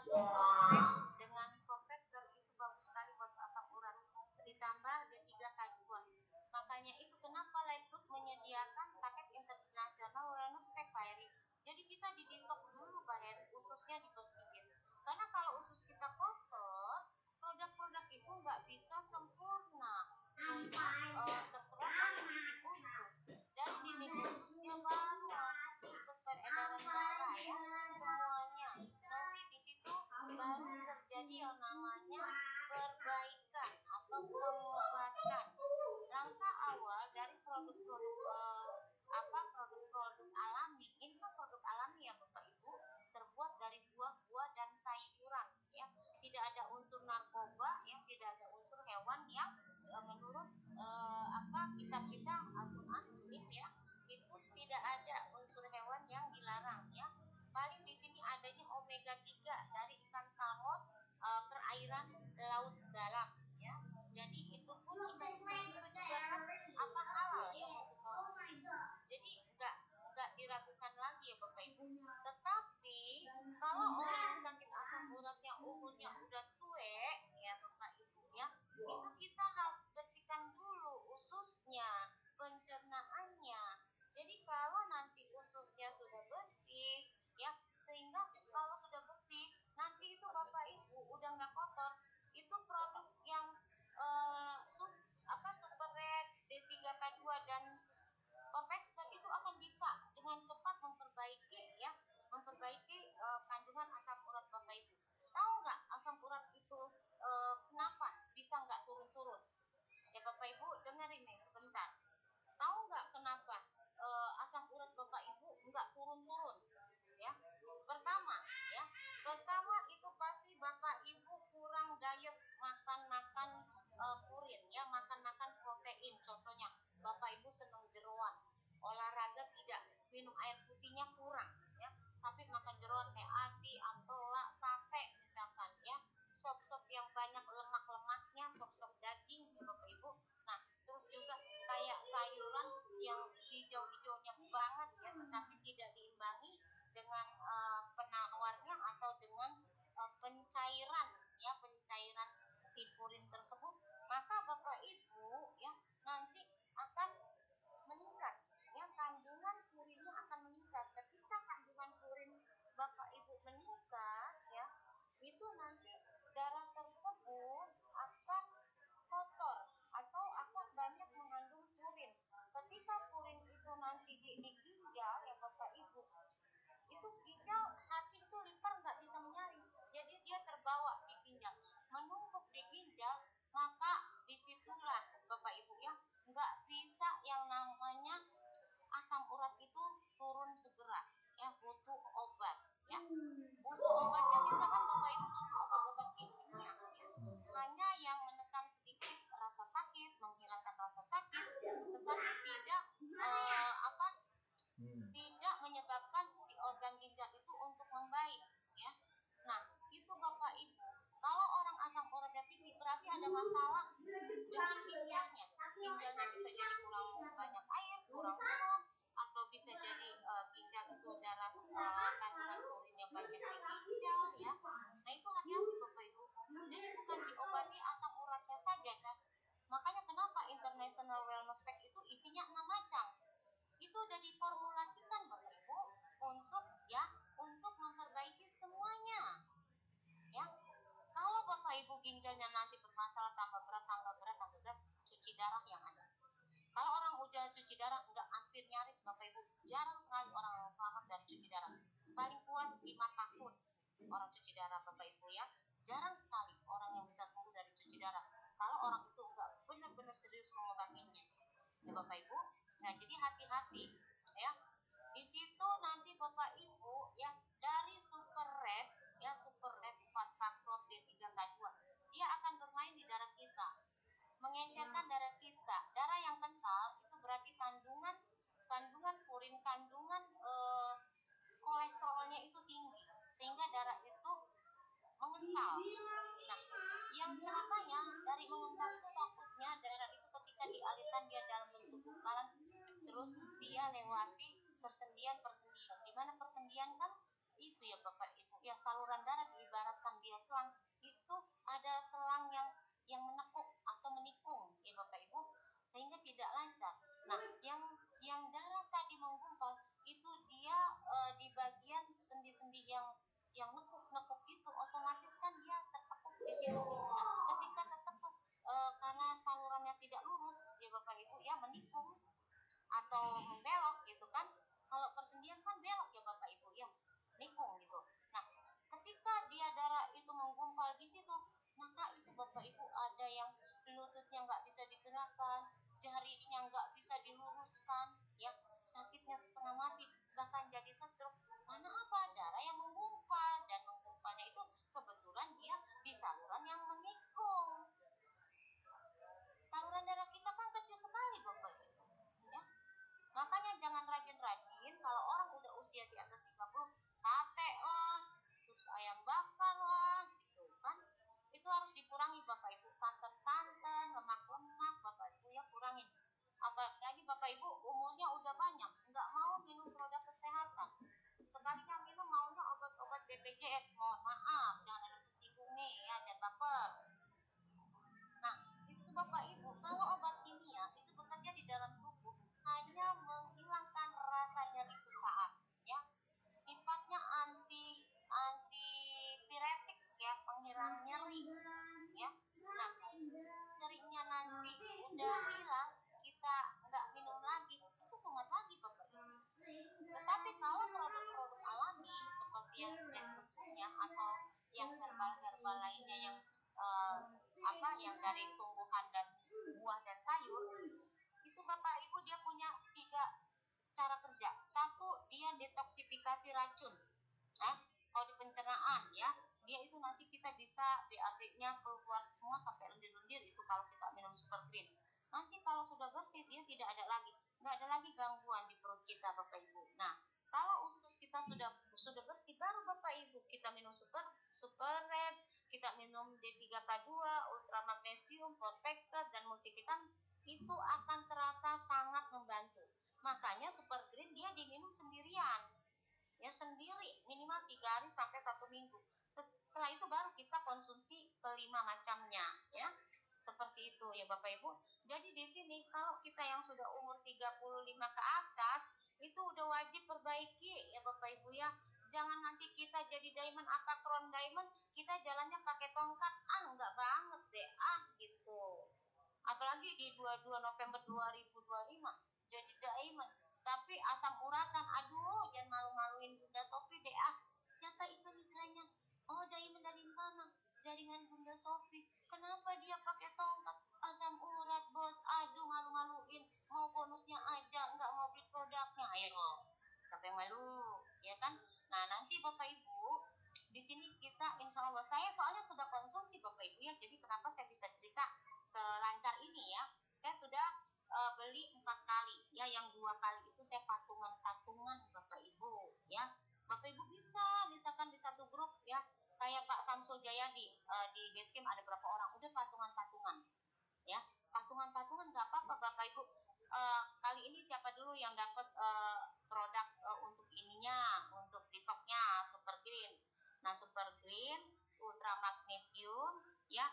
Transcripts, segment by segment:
Korpret dengan Korprektor itu bagus sekali buat asam urat. Ditambah D3K2. Makanya itu kenapa Lifefood menyediakan paket internasional wellness pack Pak Heri. Jadi kita didetox dulu Pak Heri, ususnya dibersihin. Karena kalau usus kita kotor, produk-produk itu nggak bisa sempurna untuk terserap oleh dinding usus. Dari dinding ususnya baru masuk ke peredaran darah ya semuanya. Nanti di situ baru terjadi yang namanya perbaikan atau pengobatan. Langkah awal dari produk-produk produk-produk alami, ini kan produk alami ya Bapak Ibu, terbuat dari buah-buah dan sayuran ya, tidak ada unsur narkoba ya, tidak ada unsur hewan yang menurut kitab-kitab Al-Quran Muslim ya, itu tidak ada unsur hewan yang dilarang ya. Paling di sini adanya omega 3 dari ikan salmon, perairan laut dalam ya. Jadi itu pun ikan-ikan itu juga kan halal ya untuk konsumsi. Jadi nggak diragukan lagi ya Bapak Ibu. Tetapi kalau orang sakit asam urat yang umurnya udah tua ya Bapak Ibu ya, itu kita harus bersihkan dulu ususnya, pencernaannya. Jadi kalau nanti ususnya sudah bersih ya, sehingga kalau sudah bersih nanti itu Bapak Ibu udah nggak kotor, itu produk yang Super Red, D3K2 dan Korpektor itu akan bisa dengan cepat memperbaiki kandungan asam urat Bapak Ibu. Tahu nggak asam urat itu kenapa bisa nggak turun-turun? Ya Bapak Ibu dengerin nih sebentar. Tahu nggak kenapa asam urat Bapak Ibu nggak turun-turun? Ya, pertama itu pasti Bapak Ibu kurang diet, makan purin ya, makan protein. Contohnya Bapak Ibu senang jeroan, olahraga tidak, minum air putihnya kurang ya, tapi makan jeroan kayak ati, ampela, sate misalkan ya, sop-sop yang banyak lemak-lemaknya, sop-sop daging ya Bapak Ibu. Nah, terus juga kayak sayuran yang hijau-hijaunya banget ya, tetapi tidak diimbangi dengan penawarnya atau dengan pencairan si purin tersebut, maka Bapak Ibu ya nanti akan meningkat ya, kandungan purinnya akan meningkat. Ketika kandungan purin Bapak Ibu meningkat ya, itu nanti darah tersebut akan kotor atau akan banyak mengandung purin. Ketika purin itu nanti di ginjal ya Bapak Ibu, itu ginjal hati itu liver nggak bisa menyaring, jadi dia terbawa di ginjal, menumpuk di ginjal, maka disitulah Bapak Ibu ya nggak bisa yang namanya asam urat itu turun segera ya, butuh obat ya. Butuh obatnya misalkan Bapak Ibu cuma obat-obat kimia ya, hanya yang menekan sedikit rasa sakit, menghilangkan rasa sakit, tetapi tidak menyebabkan si organ ginjal itu untuk membaik ya. Nah, itu Bapak Ibu. Kalau orang asam uratnya tinggi berarti ada masalah dengan ginjalnya. Ginjalnya bisa jadi kurang banyak air, kurang minum, atau bisa jadi ginjal itu darah kandungan urinnya banyak di ginjal ya. Nah, itu hati-hati Bapak Ibu. Jadi bukan diobati asam uratnya saja kan. Makanya kenapa International Wellness Pack itu isinya 6 macam. Itu udah diformulasikan Bapak Ibu untuk memperbaiki semuanya ya. Kalau Bapak Ibu ginjalnya nanti bermasalah, tambah berat, cuci darah yang ada. Kalau orang udah cuci darah, enggak, hampir nyaris Bapak Ibu, jarang sekali orang yang selamat dari cuci darah. Paling kuat 5 tahun orang cuci darah Bapak Ibu ya, jarang sekali orang yang bisa sembuh dari cuci darah kalau orang itu enggak benar-benar serius mengobatinya ya Bapak Ibu. Nah, jadi hati-hati ya. Di situ nanti Bapak Ibu ya, dari Super Red 4 faktor D3K2, dia akan bermain di darah kita, mengencerkan darah kita. Darah yang kental itu berarti kandungan purin, kandungan kolesterolnya itu tinggi, sehingga darah itu mengental. Nah, yang celakanya dari mengental itu takutnya darah itu ketika dialirkan dia dalam bentuk gumpalan, terus dia lewati persendian, di mana persendian kan itu ya Bapak Ibu ya, saluran darah diibaratkan atau membelok gitu kan. Kalau persendian kan belok ya Bapak Ibu ya, nikung gitu. Nah, ketika dia darah itu menggumpal di situ, maka itu Bapak Ibu ada yang lututnya nggak bisa digerakkan, jarinya nggak bisa diluruskan, ya sakitnya setengah mati, bahkan jadi stroke. Karena apa? Darah yang menggumpal, dan menggumpalnya itu kebetulan dia di saluran yang menikung. Saluran darah kita kan kecil sekali Bapak Ibu, ya. Makanya jangan rajin-rajin kalau orang udah usia di atas 30, sate lah, terus ayam bakar lah, gitu kan. Itu harus dikurangi Bapak Ibu, santan-santan, lemak-lemak Bapak Ibu ya kurangin. Apalagi Bapak Ibu umurnya udah banyak, nggak mau minum produk kesehatan. Sekalinya minum maunya obat-obat BPJS, mohon maaf, jangan ada tersinggung nih ya, jangan baper. Nah, itu Bapak Ibu, kalau obat kimia itu bekerja di dalam tubuh hanya menghilangkan rasa nyeri sesaat, ya. Sifatnya antipiretik ya, penghilang nyeri, ya. Nah, nyerinya nanti udah hilang, kita nggak minum lagi, itu kumat lagi Bapak Ibu. Tetapi kalau produk-produk alami seperti yang susunya atau yang herbal-herbal lainnya yang yang dari tumbuhan dan buah dan sayur, itu Bapak Ibu dia punya 3 cara kerja. Satu, dia detoksifikasi racun. Kalau di pencernaan ya, dia itu nanti kita bisa BAT-nya keluar semua sampai lendir-lendir itu kalau kita minum Super Green. Nanti kalau sudah bersih dia tidak ada lagi, nggak ada lagi gangguan di perut kita Bapak Ibu. Nah, kalau usus kita sudah bersih, baru Bapak Ibu kita minum Super Red, kita minum D3K2, Ultra Magnesium, Protector dan multivitamin, itu akan terasa sangat membantu. Makanya Super Green dia diminum sendirian, ya sendiri minimal 3 hari sampai 1 minggu. Setelah itu baru kita konsumsi kelima macamnya, ya. Seperti itu ya Bapak Ibu. Jadi di sini kalau kita yang sudah umur 35 ke atas, itu udah wajib perbaiki ya Bapak Ibu ya. Jangan nanti kita jadi diamond apa crown diamond, kita jalannya pakai tongkat, enggak banget deh, gitu. Apalagi di 22 November 2025 jadi diamond, tapi asam uratan, aduh jangan malu-maluin Bunda Sofi deh. Siapa itu mitranya? Oh, diamond dari mana? Jaringan Bunda Sofi. Kenapa dia pakai tongkat? Asam urat bos, aduh malu-maluin. Mau bonusnya aja, nggak mau beli produknya. Ayo, siapa yang malu, ya kan? Nah nanti Bapak Ibu di sini kita insya Allah, saya soalnya sudah konsumsi Bapak Ibu ya, jadi kenapa saya bisa cerita selancar ini ya, saya sudah beli 4 kali ya, yang 2 kali itu saya patungan Bapak Ibu ya. Bapak Ibu bisa misalkan di satu grup ya, kayak Pak Samsul Jayadi di Basecamp ada berapa orang udah patungan ya, patungan nggak apa-apa Bapak Ibu. Kali ini siapa dulu yang dapat produk untuk ininya, untuk detoxnya Super Green. Nah Super Green, Ultra Magnesium ya,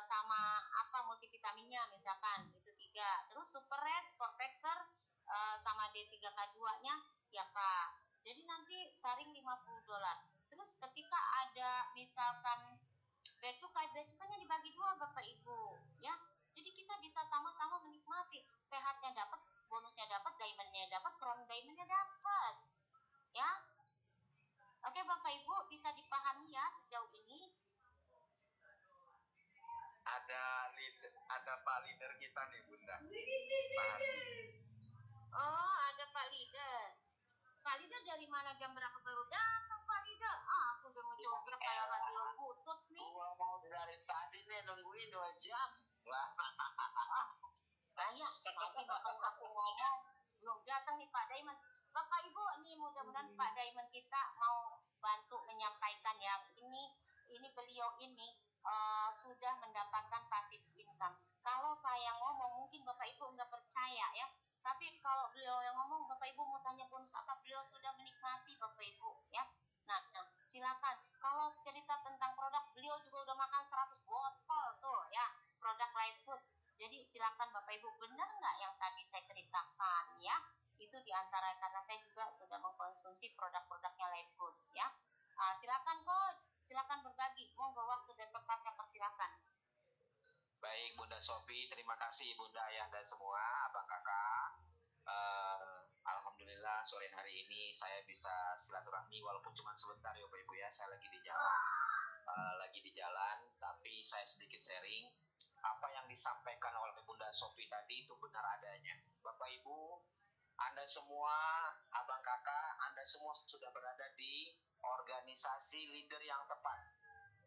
sama apa multivitaminnya misalkan itu 3. Terus Super Red, Protector sama D3K2 nya ya Pak. Jadi nanti saring $50. Terus ketika ada misalkan bea cukainya dibagi 2 Bapak Ibu ya. Jadi kita bisa sama-sama menikmati, sehatnya dapat, bonusnya dapat, diamondnya dapat, crown diamondnya dapat ya. Oke Bapak Ibu, bisa dipahami ya sejauh ini. Ada Pak leader kita nih Bunda, Pak Hardi. Oh, ada Pak leader. Pak leader dari mana, jam berapa baru datang Pak leader? Aku udah ngecobrek kayak radio butut nih. Gua mau dari tadi nih nungguin 2 jam. Lah. Banyak lagi makan aku ngomong belum datang nih Pak Diamond. Bapak Ibu nih mudah-mudahan Pak Diamond kita mau bantu menyampaikan ya, ini beliau ini sudah mendapatkan passive income. Kalau saya ngomong mungkin Bapak Ibu nggak percaya ya, tapi kalau beliau yang ngomong Bapak Ibu mau tanya bonus apa, beliau sudah menikmati Bapak Ibu ya. Nah silakan, kalau cerita tentang produk, beliau juga udah makan 100 botol tuh ya, produk Life Food. Jadi silakan Bapak Ibu, benar nggak yang tadi saya ceritakan ya? Itu diantara karena saya juga sudah mengkonsumsi produk-produknya Life Food ya. Silakan Coach, silakan berbagi. Monggo, waktu dan tempat saya persilakan. Baik Bunda Sofi, terima kasih Bunda Ayah dan semua abang kakak. sore hari ini saya bisa silaturahmi walaupun cuma sebentar ya Bapak Ibu ya. Saya lagi di jalan. Tapi saya sedikit sharing apa yang disampaikan oleh Bunda Sophie tadi itu benar adanya. Bapak Ibu, Anda semua, abang kakak, Anda semua sudah berada di organisasi leader yang tepat.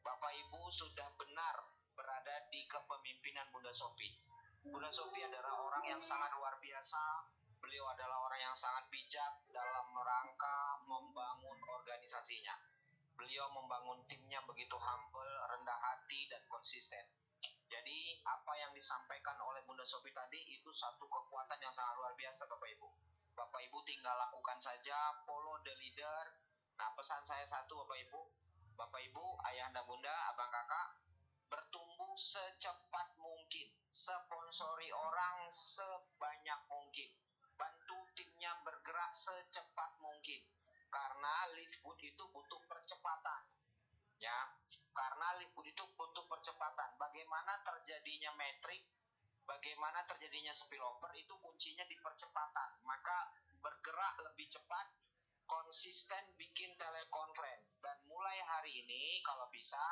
Bapak Ibu sudah benar berada di kepemimpinan Bunda Sophie. Bunda Sophie adalah orang yang sangat luar biasa. Beliau adalah orang yang sangat bijak dalam rangka membangun organisasinya. Beliau membangun timnya begitu humble, rendah hati, dan konsisten. Jadi apa yang disampaikan oleh Bunda Sophie tadi itu satu kekuatan yang sangat luar biasa Bapak Ibu. Bapak Ibu tinggal lakukan saja, follow the leader. Nah, pesan saya satu Bapak Ibu. Bapak Ibu, ayahanda bunda, abang kakak, bertumbuh secepat mungkin. Sponsori orang sebanyak mungkin. Bantu timnya bergerak secepat mungkin. Karena live good itu butuh percepatan. Ya, karena live good itu butuh percepatan. Bagaimana terjadinya metrik, bagaimana terjadinya spillover itu kuncinya di percepatan. Maka bergerak lebih cepat, konsisten bikin telekonferensi. Dan mulai hari ini kalau bisa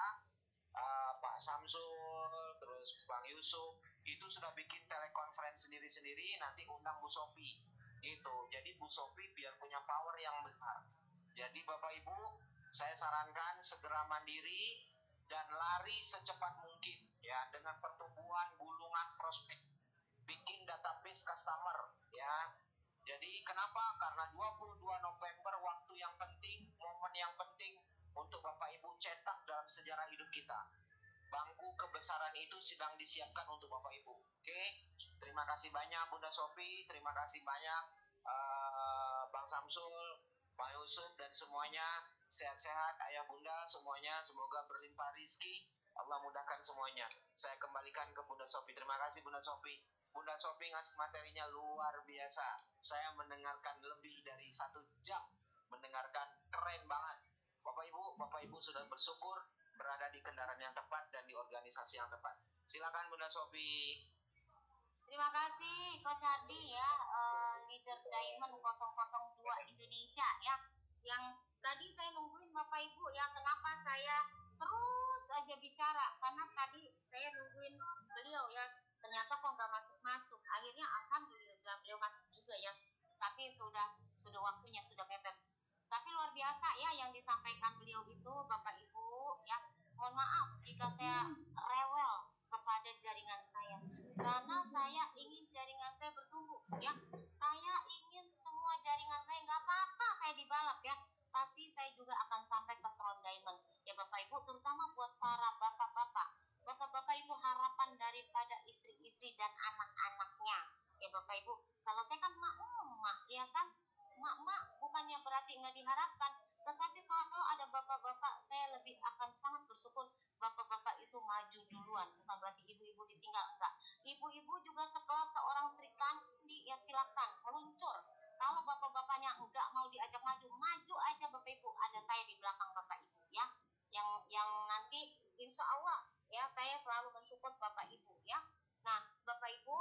Pak Samsul, terus Bang Yusuf itu sudah bikin telekonferensi sendiri-sendiri, nanti undang Bu Sophie itu. Jadi Bu Sophie biar punya power yang besar. Jadi Bapak Ibu, saya sarankan segera mandiri dan lari secepat mungkin ya dengan pertumbuhan gulungan prospek. Bikin database customer ya. Jadi kenapa? Karena 22 November waktu yang penting, momen yang penting untuk Bapak Ibu cetak dalam sejarah hidup kita. Bangku kebesaran itu sedang disiapkan untuk Bapak Ibu. Oke, terima kasih banyak Bunda Sophie, terima kasih banyak Bang Samsul, Bang Yusuf dan semuanya. Sehat-sehat ayah bunda semuanya, semoga berlimpah rizki. Allah mudahkan semuanya. Saya kembalikan ke Bunda Sophie. Terima kasih Bunda Sophie. Bunda Sophie ngasih materinya luar biasa. Saya mendengarkan lebih dari 1 jam. Mendengarkan keren banget. Bapak Ibu sudah bersyukur berada di kendaraan yang tepat dan di organisasi yang tepat. Silakan Bunda Sophie. Terima kasih Coach Hardy ya, leader Diamond 002 Indonesia ya. Yang tadi saya nungguin Bapak Ibu ya, kenapa saya terus aja bicara, karena tadi saya nungguin beliau ya, ternyata kok nggak masuk-masuk. Akhirnya alhamdulillah beliau masuk juga ya, tapi sudah waktunya, sudah mepet. Tapi luar biasa ya yang disampaikan beliau itu Bapak Ibu ya. Mohon maaf jika saya rewel kepada jaringan saya, karena saya ingin jaringan saya bertumbuh ya. Saya ingin semua jaringan saya, nggak apa-apa saya dibalap ya, tapi saya juga akan sampai ke Crown Diamond ya Bapak Ibu, terutama buat para bapak-bapak. Bapak-bapak itu harapan daripada istri-istri dan anak-anaknya ya Bapak Ibu. Kalau saya kan mak ya kan, mak bukannya berarti nggak diharapkan, tetapi kalau ada bapak-bapak saya lebih akan sangat bersyukur. Bapak-bapak itu maju duluan, bukan berarti ibu-ibu ditinggal, enggak. Ibu-ibu juga sekelas seorang Sri Kandi ya, silakan meluncur. Kalau bapak-bapaknya enggak mau diajak maju, maju aja Bapak Ibu, ada saya di belakang Bapak Ibu ya, yang nanti insya Allah ya saya selalu mensupport Bapak Ibu ya. Nah Bapak Ibu,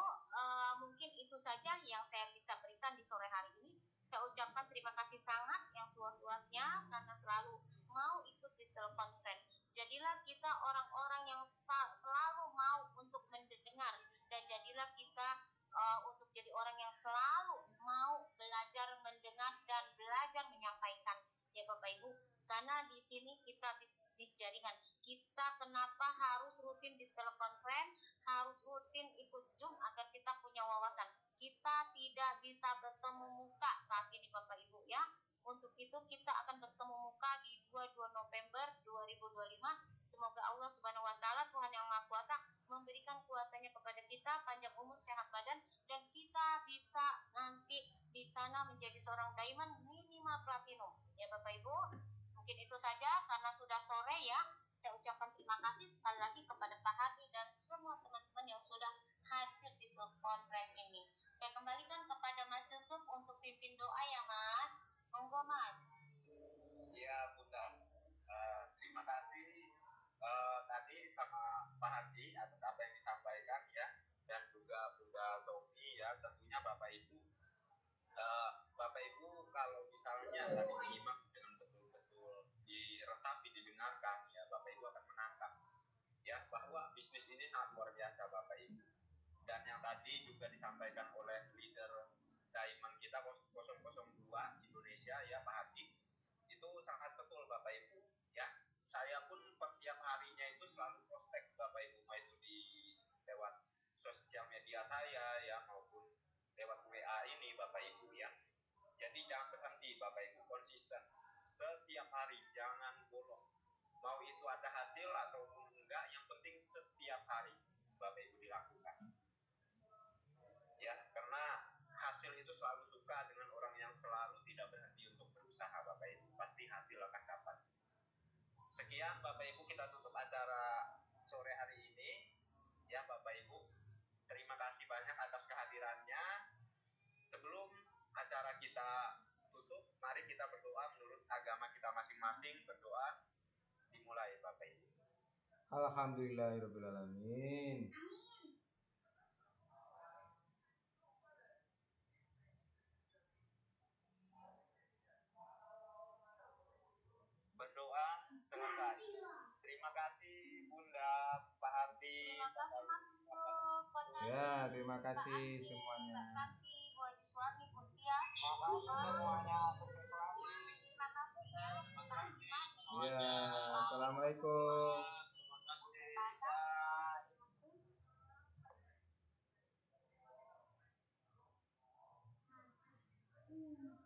mungkin itu saja yang saya bisa berikan di sore hari ini. Saya ucapkan terima kasih sangat yang seluas-luasnya karena selalu mau ikut di telekonferensi. Jadilah kita orang-orang yang selalu mau untuk mendengar, dan jadilah kita untuk jadi orang yang selalu mau belajar mendengar dan belajar menyampaikan ya Bapak Ibu. Karena di sini kita bisnis jaringan. Kita kenapa harus rutin di telekonferensi, harus rutin ikut Zoom agar kita punya wawasan. Kita tidak bisa bertemu muka saat ini Bapak Ibu ya. Untuk itu kita akan bertemu muka di 22 November 2025. Semoga Allah Subhanahu wa taala, Tuhan yang Maha Kuasa, memberikan kuasanya kepada kita, panjang umur, sehat badan, dan kita bisa nanti di sana menjadi seorang diamond minimal platinum. Ya Bapak Ibu, mungkin itu saja karena sudah sore ya. Saya ucapkan terima kasih sekali lagi kepada Pak Hardy dan semua teman-teman yang sudah hadir di konferensi ini. Saya kembalikan kepada Mas Yusuf untuk pimpin doa ya Mas. Monggo Mas. Iya Bunda, terima kasih tadi sama Pak Hardy atas apa yang disampaikan ya, dan juga Bunda Sophie ya. Tentunya Bapak Ibu yang tadi menyimak dengan betul-betul diresapi, didengarkan, ya Bapak Ibu akan menangkap ya bahwa bisnis ini sangat luar biasa Bapak Ibu. Dan yang tadi juga disampaikan oleh leader Diamond kita 002 Indonesia ya Pak Hadi, itu sangat betul Bapak Ibu ya. Saya pun per tiap harinya itu selalu prospek Bapak Ibu, mau itu di lewat sosial media saya ya maupun lewat WA ini Bapak Ibu ya. Jadi jangan berhenti Bapak Ibu, konsisten setiap hari, jangan bolong. Mau itu ada hasil ataupun enggak, yang penting setiap hari Bapak Ibu dilakukan. Ya, karena hasil itu selalu suka dengan orang yang selalu tidak berhenti untuk berusaha Bapak Ibu, pasti hasil akan dapat. Sekian Bapak Ibu, kita tutup acara sore hari ini ya Bapak Ibu. Terima kasih banyak atas kehadirannya. Sebelum acara kita tutup, mari kita berdoa menurut agama kita masing-masing. Berdoa dimulai Bapak Ibu. Alhamdulillahirrahmanirrahim. Berdoa selesai. Terima kasih Bunda, Pak Hardi. Terima kasih Mas Ibu, Coach Ya, Hadi, terima Mbak kasih Andi, semuanya. Mbak Santi, Bu Haji Suami, Bu Tias. Makasih semuanya, sukses selalu. Terima kasih ya. Terima kasih Mas. Ya, assalamualaikum. Terima kasih. Bye.